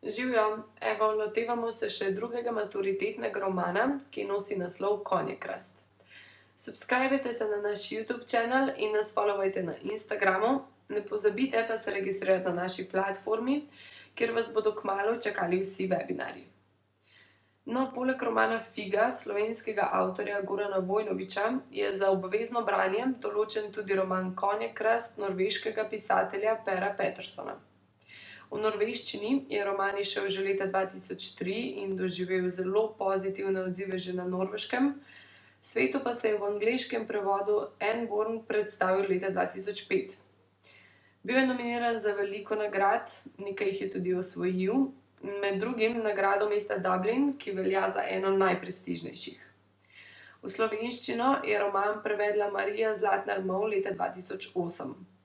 Živjo, evo, lotevamo se še drugega maturitetnega romana, ki nosi naslov Konjekrast. Subskrbite se na naš YouTube channel in nas followajte na Instagramu. Ne pozabite pa se registrirati na naši platformi, kjer vas bodo kmalu čakali vsi webinarji. No, poleg romana Figa slovenskega avtorja Gorana Vojnovića je za obvezno branje določen tudi roman Konjekrast norveškega pisatelja Pera Petersona. V norveščini je roman izšel že leta 2003 in doživel zelo pozitivne odzive že na Norveškem, svetu pa se je v angleškem prevodu Anne Bourne predstavil leta 2005. Bil je nominiran za veliko nagrad, nekaj jih je tudi osvojil, med drugim nagrado mesta Dublin, ki velja za eno najprestižnejših. V slovenščino je roman prevedla Marija Zlatnar-Mol leta 2008.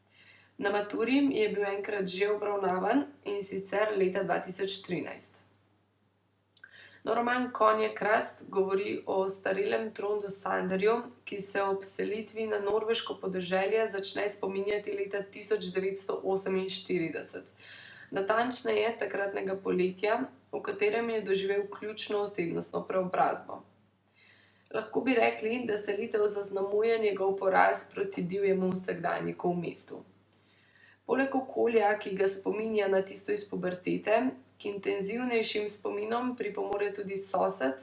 Na maturi je bil enkrat že obravnavan, in sicer leta 2013. No, roman Konjekrast govori o ostarelem Trondu Sanderju, ki se ob selitvi na norveško podeželje začne spominjati leta 1948. Natančneje takratnega poletja, v katerem je doživel ključno osebnostno preobrazbo. Lahko bi rekli, da selitev zaznamuje njegov poraz proti divjemu vsakdanjiku v mestu. Poleg okolja, ki ga spominja na tisto iz pubertete, k intenzivnejšim spominom pripomore tudi sosed,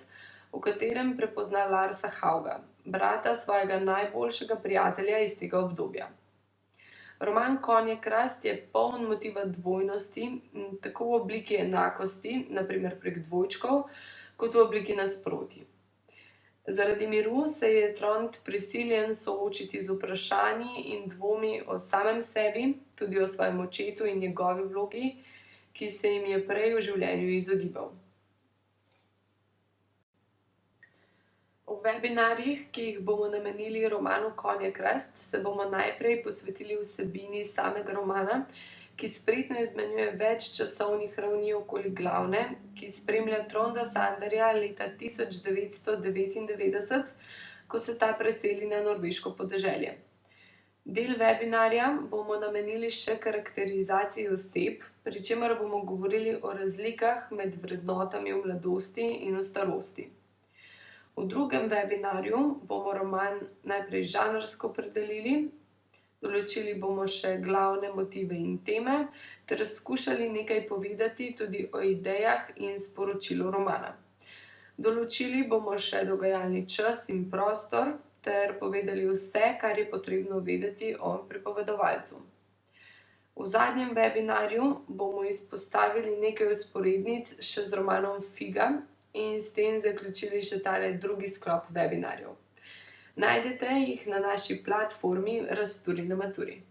v katerem prepozna Larsa Hauga, brata svojega najboljšega prijatelja iz tega obdobja. Roman Konjekrast je poln motiva dvojnosti, tako v obliki enakosti, na primer prek dvojčkov, kot v obliki nasprotij. Zaradi miru se je Trond prisiljen soočiti z vprašanji in dvomi o samem sebi, tudi o svojem očetu in njegovi vlogi, ki se jim je prej v življenju izogibal. V webinarjih, ki jih bomo namenili romanu Konjekrast, se bomo najprej posvetili vsebini samega romana, ki spretno izmenjuje več časovnih ravni okoli glavne, ki spremlja Tronda Sanderja leta 1999, ko se ta preseli na norveško podeželje. Del webinarja bomo namenili še karakterizaciji oseb, pri čemer bomo govorili o razlikah med vrednotami v mladosti in v starosti. V drugem webinarju bomo roman najprej žanrsko opredelili, določili bomo še glavne motive in teme ter skušali nekaj povedati tudi o idejah in sporočilu romana. Določili bomo še dogajalni čas in prostor ter povedali vse, kar je potrebno vedeti o pripovedovalcu. V zadnjem webinarju bomo izpostavili nekaj vzporednic še z romanom Figa in s tem zaključili še tale drugi sklop webinarjev. Najdete jih na naši platformi Razturi na maturi.